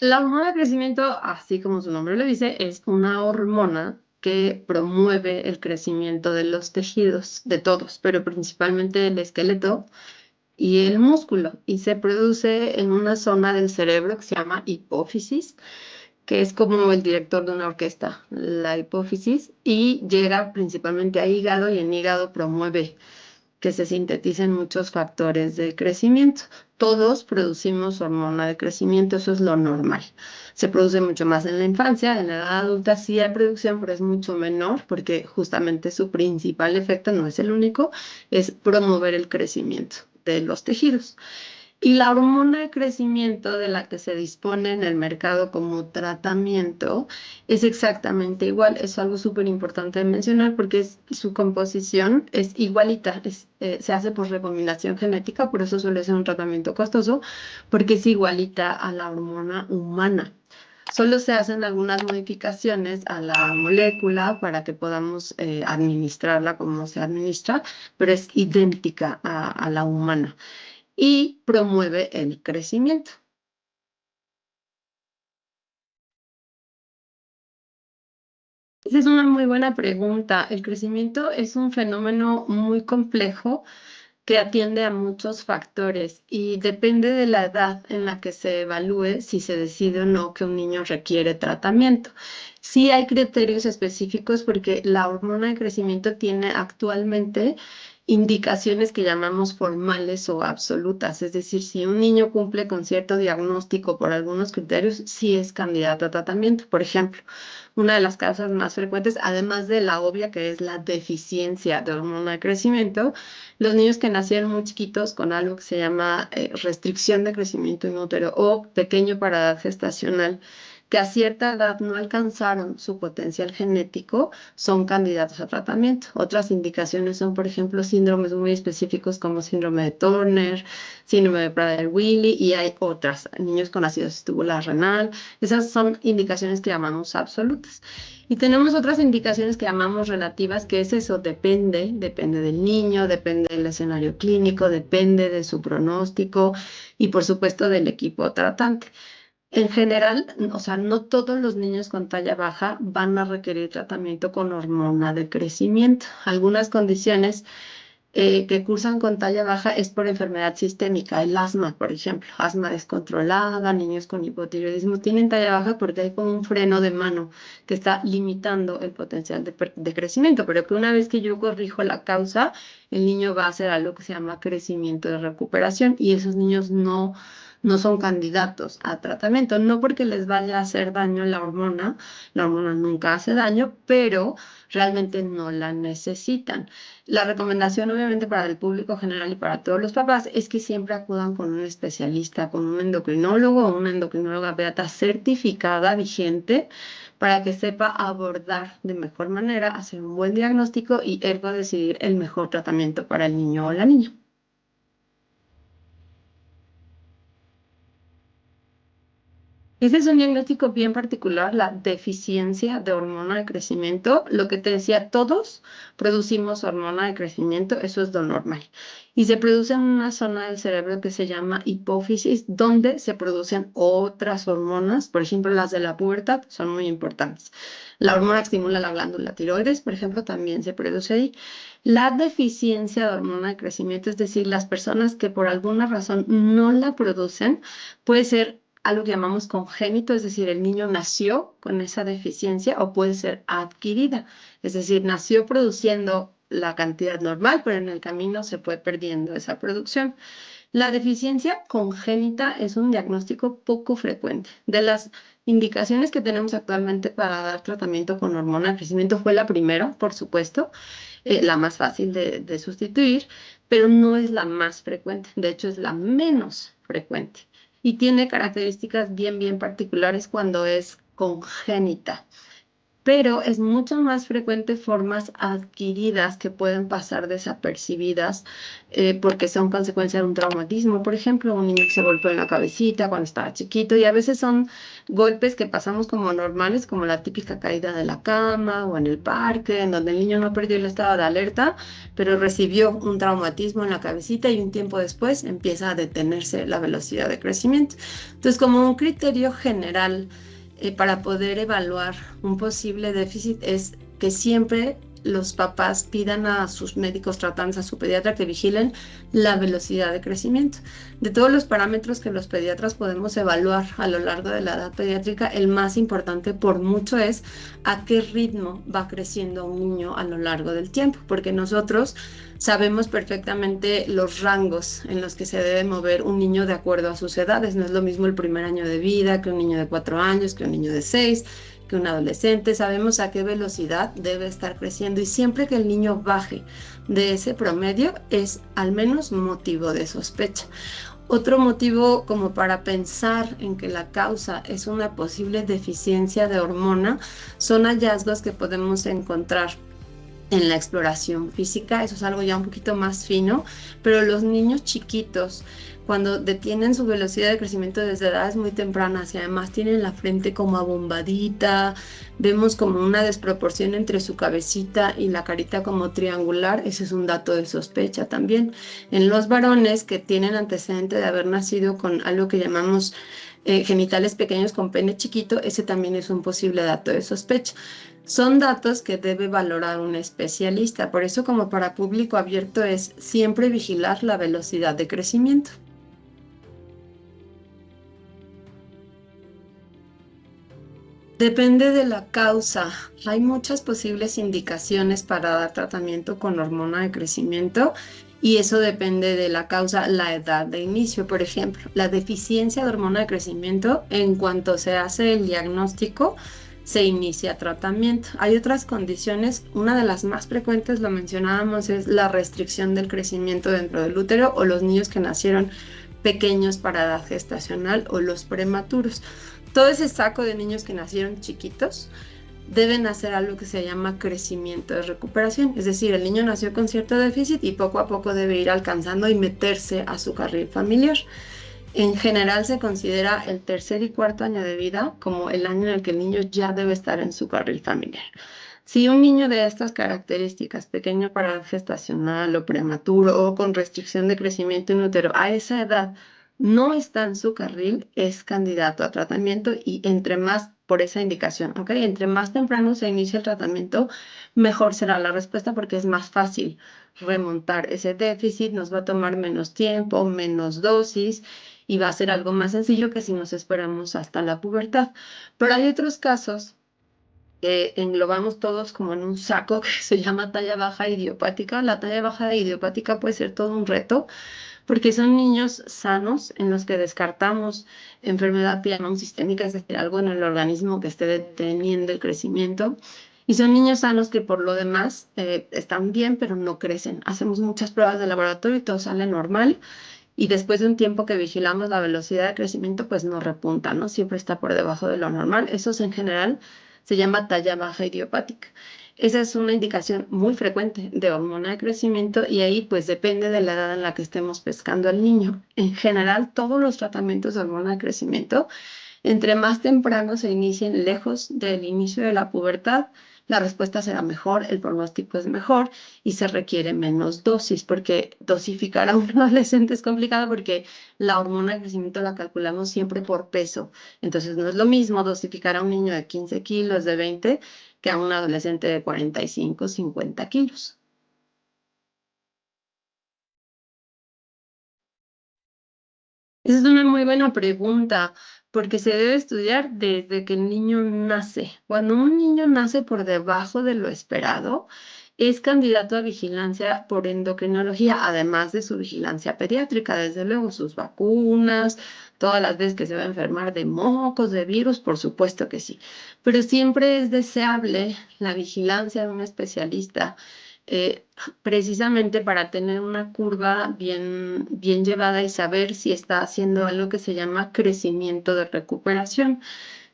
La hormona de crecimiento, así como su nombre lo dice, es una hormona que promueve el crecimiento de los tejidos, de todos, pero principalmente el esqueleto y el músculo, y se produce en una zona del cerebro que se llama hipófisis, que es como el director de una orquesta, la hipófisis, y llega principalmente a hígado, y en hígado promueve que se sinteticen muchos factores de crecimiento. Todos producimos hormona de crecimiento, eso es lo normal. Se produce mucho más en la infancia, en la edad adulta sí hay producción, pero es mucho menor porque justamente su principal efecto, no es el único, es promover el crecimiento de los tejidos. Y la hormona de crecimiento de la que se dispone en el mercado como tratamiento es exactamente igual. Es algo súper importante de mencionar porque su composición es igualita. Se hace por recombinación genética, por eso suele ser un tratamiento costoso, porque es igualita a la hormona humana. Solo se hacen algunas modificaciones a la molécula para que podamos administrarla como se administra, pero es idéntica a la humana y promueve el crecimiento. Esa es una muy buena pregunta. El crecimiento es un fenómeno muy complejo que atiende a muchos factores y depende de la edad en la que se evalúe si se decide o no que un niño requiere tratamiento. Sí hay criterios específicos porque la hormona de crecimiento tiene actualmente indicaciones que llamamos formales o absolutas, es decir, si un niño cumple con cierto diagnóstico por algunos criterios, sí es candidato a tratamiento. Por ejemplo, una de las causas más frecuentes, además de la obvia que es la deficiencia de hormona de crecimiento, los niños que nacieron muy chiquitos con algo que se llama restricción de crecimiento inútero o pequeño para edad gestacional, que a cierta edad no alcanzaron su potencial genético, son candidatos a tratamiento. Otras indicaciones son, por ejemplo, síndromes muy específicos como síndrome de Turner, síndrome de Prader-Willi y hay otras, niños con acidosis tubular renal. Esas son indicaciones que llamamos absolutas. Y tenemos otras indicaciones que llamamos relativas, que es eso, depende del niño, depende del escenario clínico, depende de su pronóstico y por supuesto del equipo tratante. En general, o sea, no todos los niños con talla baja van a requerir tratamiento con hormona de crecimiento. Algunas condiciones que cursan con talla baja es por enfermedad sistémica, el asma, por ejemplo, asma descontrolada, niños con hipotiroidismo tienen talla baja porque hay como un freno de mano que está limitando el potencial de crecimiento, pero que una vez que yo corrijo la causa, el niño va a hacer algo que se llama crecimiento de recuperación y esos niños no son candidatos a tratamiento, no porque les vaya a hacer daño la hormona nunca hace daño, pero realmente no la necesitan. La recomendación, obviamente, para el público general y para todos los papás es que siempre acudan con un especialista, con un endocrinólogo o una endocrinóloga beata certificada, vigente, para que sepa abordar de mejor manera, hacer un buen diagnóstico y ergo decidir el mejor tratamiento para el niño o la niña. Ese es un diagnóstico bien particular, la deficiencia de hormona de crecimiento. Lo que te decía, todos producimos hormona de crecimiento, eso es lo normal. Y se produce en una zona del cerebro que se llama hipófisis, donde se producen otras hormonas, por ejemplo, las de la pubertad son muy importantes. La hormona que estimula la glándula tiroides, por ejemplo, también se produce ahí. La deficiencia de hormona de crecimiento, es decir, las personas que por alguna razón no la producen, puede ser algo que llamamos congénito, es decir, el niño nació con esa deficiencia o puede ser adquirida, es decir, nació produciendo la cantidad normal, pero en el camino se fue perdiendo esa producción. La deficiencia congénita es un diagnóstico poco frecuente. De las indicaciones que tenemos actualmente para dar tratamiento con hormona de crecimiento fue la primera, por supuesto, la más fácil de sustituir, pero no es la más frecuente. De hecho, es la menos frecuente y tiene características bien particulares cuando es congénita. pero es mucho más frecuente formas adquiridas que pueden pasar desapercibidas porque son consecuencia de un traumatismo. Por ejemplo, un niño que se golpeó en la cabecita cuando estaba chiquito y a veces son golpes que pasamos como normales, como la típica caída de la cama o en el parque, en donde el niño no perdió el estado de alerta, pero recibió un traumatismo en la cabecita y un tiempo después empieza a detenerse la velocidad de crecimiento. Entonces, como un criterio general para poder evaluar un posible déficit es que siempre los papás pidan a sus médicos tratantes, a su pediatra, que vigilen la velocidad de crecimiento. De todos los parámetros que los pediatras podemos evaluar a lo largo de la edad pediátrica, el más importante por mucho es a qué ritmo va creciendo un niño a lo largo del tiempo, porque nosotros sabemos perfectamente los rangos en los que se debe mover un niño de acuerdo a sus edades. No es lo mismo el primer año de vida que un niño de 4 años, que un niño de 6, que un adolescente. Sabemos a qué velocidad debe estar creciendo y siempre que el niño baje de ese promedio es al menos motivo de sospecha. Otro motivo como para pensar en que la causa es una posible deficiencia de hormona son hallazgos que podemos encontrar en la exploración física. Eso es algo ya un poquito más fino, pero los niños chiquitos, cuando detienen su velocidad de crecimiento desde edades muy tempranas y además tienen la frente como abombadita, vemos como una desproporción entre su cabecita y la carita como triangular, ese es un dato de sospecha también. En los varones que tienen antecedente de haber nacido con algo que llamamos genitales pequeños con pene chiquito, ese también es un posible dato de sospecha. Son datos que debe valorar un especialista, por eso como para público abierto es siempre vigilar la velocidad de crecimiento. Depende de la causa. Hay muchas posibles indicaciones para dar tratamiento con hormona de crecimiento y eso depende de la causa, la edad de inicio. Por ejemplo, la deficiencia de hormona de crecimiento, en cuanto se hace el diagnóstico, se inicia tratamiento. Hay otras condiciones, una de las más frecuentes, lo mencionábamos, es la restricción del crecimiento dentro del útero o los niños que nacieron pequeños para edad gestacional o los prematuros. Todo ese saco de niños que nacieron chiquitos deben hacer algo que se llama crecimiento de recuperación. Es decir, el niño nació con cierto déficit y poco a poco debe ir alcanzando y meterse a su carril familiar. En general se considera el tercer y cuarto año de vida como el año en el que el niño ya debe estar en su carril familiar. Si un niño de estas características, pequeño para edad gestacional o prematuro o con restricción de crecimiento en útero, a esa edad no está en su carril, es candidato a tratamiento y entre más por esa indicación, ¿ok? Entre más temprano se inicie el tratamiento, mejor será la respuesta porque es más fácil remontar ese déficit, nos va a tomar menos tiempo, menos dosis y va a ser algo más sencillo que si nos esperamos hasta la pubertad. Pero hay otros casos que englobamos todos como en un saco que se llama talla baja idiopática. La talla baja idiopática puede ser todo un reto porque son niños sanos en los que descartamos enfermedad que llamamos sistémica, es decir, algo en el organismo que esté deteniendo el crecimiento. Y son niños sanos que por lo demás están bien, pero no crecen. Hacemos muchas pruebas de laboratorio y todo sale normal. Y después de un tiempo que vigilamos la velocidad de crecimiento, pues no repunta, ¿no? Siempre está por debajo de lo normal. Eso en general se llama talla baja idiopática. Esa es una indicación muy frecuente de hormona de crecimiento y ahí pues depende de la edad en la que estemos pescando al niño. En general, todos los tratamientos de hormona de crecimiento entre más temprano se inicien lejos del inicio de la pubertad, la respuesta será mejor, el pronóstico es mejor y se requiere menos dosis, porque dosificar a un adolescente es complicado porque la hormona de crecimiento la calculamos siempre por peso. Entonces no es lo mismo dosificar a un niño de 15 kilos, de 20, que a un adolescente de 45, 50 kilos. Esa es una muy buena pregunta, porque se debe estudiar desde que el niño nace. Cuando un niño nace por debajo de lo esperado, es candidato a vigilancia por endocrinología, además de su vigilancia pediátrica, desde luego sus vacunas, todas las veces que se va a enfermar de mocos, de virus, por supuesto que sí. Pero siempre es deseable la vigilancia de un especialista. Precisamente para tener una curva bien llevada y saber si está haciendo algo que se llama crecimiento de recuperación.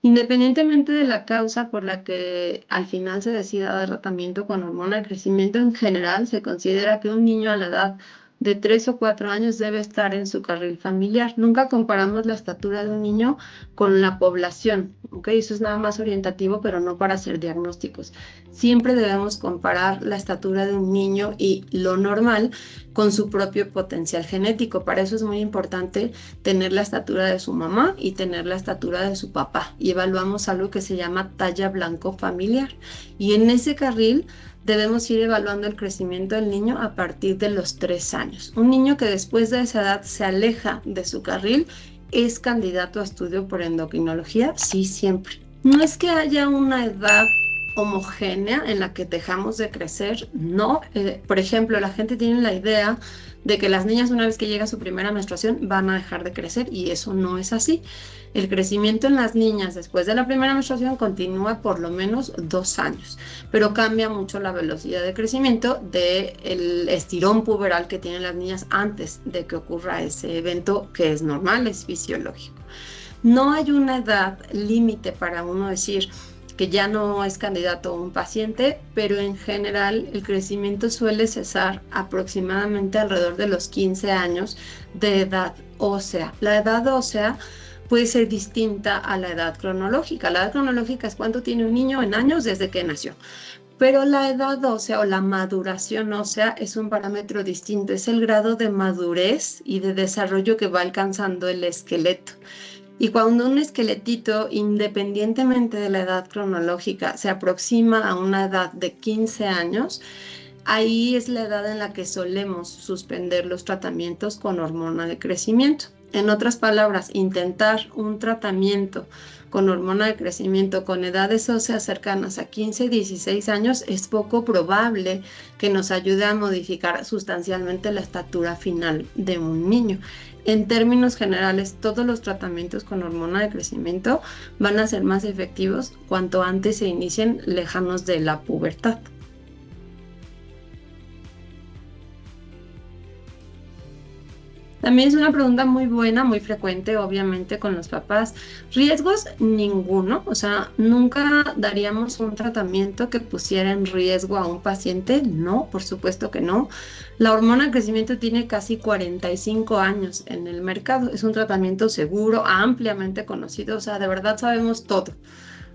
Independientemente de la causa por la que al final se decida dar tratamiento con hormona de crecimiento, en general se considera que un niño a la edad de 3 o 4 años debe estar en su carril familiar. Nunca comparamos la estatura de un niño con la población, ¿ok? Eso es nada más orientativo, pero no para hacer diagnósticos. Siempre debemos comparar la estatura de un niño y lo normal con su propio potencial genético. Para eso es muy importante tener la estatura de su mamá y tener la estatura de su papá. Y evaluamos algo que se llama talla blanco familiar. Y en ese carril debemos ir evaluando el crecimiento del niño a partir de los 3 años. Un niño que después de esa edad se aleja de su carril es candidato a estudio por endocrinología, sí, siempre. No es que haya una edad homogénea en la que dejamos de crecer, no. Por ejemplo, la gente tiene la idea de que las niñas una vez que llega su primera menstruación van a dejar de crecer y eso no es así. El crecimiento en las niñas después de la primera menstruación continúa por lo menos 2 años, pero cambia mucho la velocidad de crecimiento del estirón puberal que tienen las niñas antes de que ocurra ese evento que es normal, es fisiológico. No hay una edad límite para uno decir que ya no es candidato a un paciente, pero en general el crecimiento suele cesar aproximadamente alrededor de los 15 años de edad ósea. La edad ósea puede ser distinta a la edad cronológica. La edad cronológica es cuánto tiene un niño en años desde que nació. Pero la edad ósea o la maduración ósea es un parámetro distinto, es el grado de madurez y de desarrollo que va alcanzando el esqueleto. Y cuando un esqueletito, independientemente de la edad cronológica, se aproxima a una edad de 15 años, ahí es la edad en la que solemos suspender los tratamientos con hormona de crecimiento. En otras palabras, intentar un tratamiento con hormona de crecimiento con edades óseas cercanas a 15, 16 años es poco probable que nos ayude a modificar sustancialmente la estatura final de un niño. En términos generales, todos los tratamientos con hormona de crecimiento van a ser más efectivos cuanto antes se inicien lejanos de la pubertad. También es una pregunta muy buena, muy frecuente, obviamente, con los papás. Riesgos, ninguno. O sea, nunca daríamos un tratamiento que pusiera en riesgo a un paciente. No, por supuesto que no. La hormona de crecimiento tiene casi 45 años en el mercado. Es un tratamiento seguro, ampliamente conocido. O sea, de verdad sabemos todo.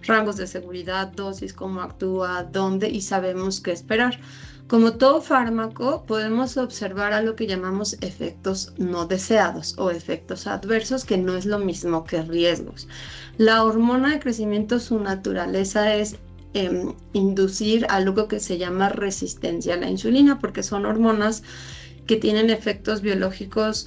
Rangos de seguridad, dosis, cómo actúa, dónde y sabemos qué esperar. Como todo fármaco, podemos observar a lo que llamamos efectos no deseados o efectos adversos, que no es lo mismo que riesgos. La hormona de crecimiento, su naturaleza es inducir algo que se llama resistencia a la insulina, porque son hormonas que tienen efectos biológicos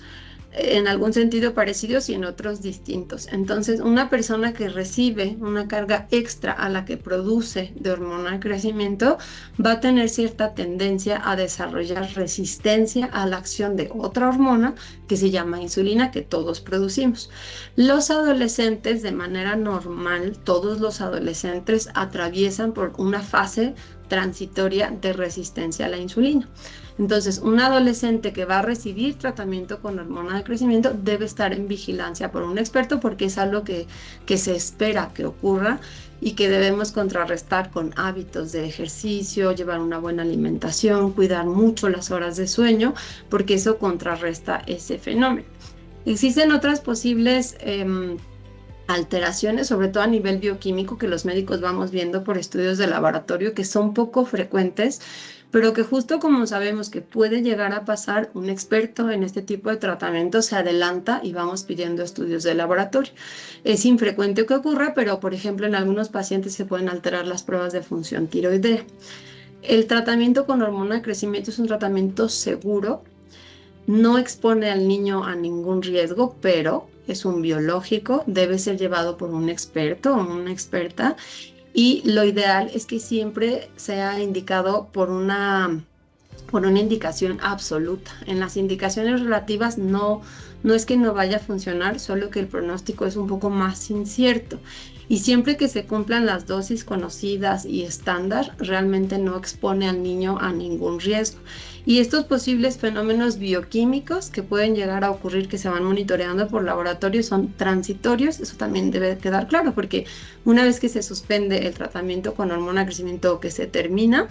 en algún sentido parecidos y en otros distintos. Entonces, una persona que recibe una carga extra a la que produce de hormona de crecimiento va a tener cierta tendencia a desarrollar resistencia a la acción de otra hormona que se llama insulina, que todos producimos. Los adolescentes, de manera normal, todos los adolescentes atraviesan por una fase transitoria de resistencia a la insulina. Entonces, un adolescente que va a recibir tratamiento con hormona de crecimiento debe estar en vigilancia por un experto porque es algo que se espera que ocurra y que debemos contrarrestar con hábitos de ejercicio, llevar una buena alimentación, cuidar mucho las horas de sueño, porque eso contrarresta ese fenómeno. Existen otras posibles alteraciones, sobre todo a nivel bioquímico, que los médicos vamos viendo por estudios de laboratorio, que son poco frecuentes, pero que justo como sabemos que puede llegar a pasar, un experto en este tipo de tratamiento se adelanta y vamos pidiendo estudios de laboratorio. Es infrecuente que ocurra, pero por ejemplo en algunos pacientes se pueden alterar las pruebas de función tiroidea. El tratamiento con hormona de crecimiento es un tratamiento seguro, no expone al niño a ningún riesgo, pero es un biológico, debe ser llevado por un experto o una experta. Y lo ideal es que siempre sea indicado por una indicación absoluta. En las indicaciones relativas no es que no vaya a funcionar, solo que el pronóstico es un poco más incierto. Y siempre que se cumplan las dosis conocidas y estándar, realmente no expone al niño a ningún riesgo. Y estos posibles fenómenos bioquímicos que pueden llegar a ocurrir, que se van monitoreando por laboratorio, son transitorios. Eso también debe quedar claro, porque una vez que se suspende el tratamiento con hormona de crecimiento o que se termina,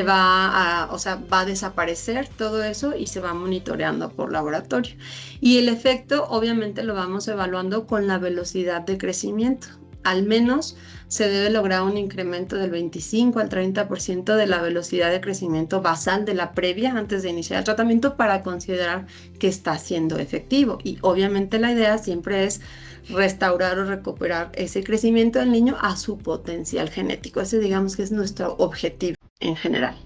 va a desaparecer todo eso y se va monitoreando por laboratorio. Y el efecto, obviamente, lo vamos evaluando con la velocidad de crecimiento. Al menos se debe lograr un incremento del 25 al 30% de la velocidad de crecimiento basal de la previa antes de iniciar el tratamiento para considerar que está siendo efectivo. Y obviamente la idea siempre es restaurar o recuperar ese crecimiento del niño a su potencial genético. Ese digamos que es nuestro objetivo en general.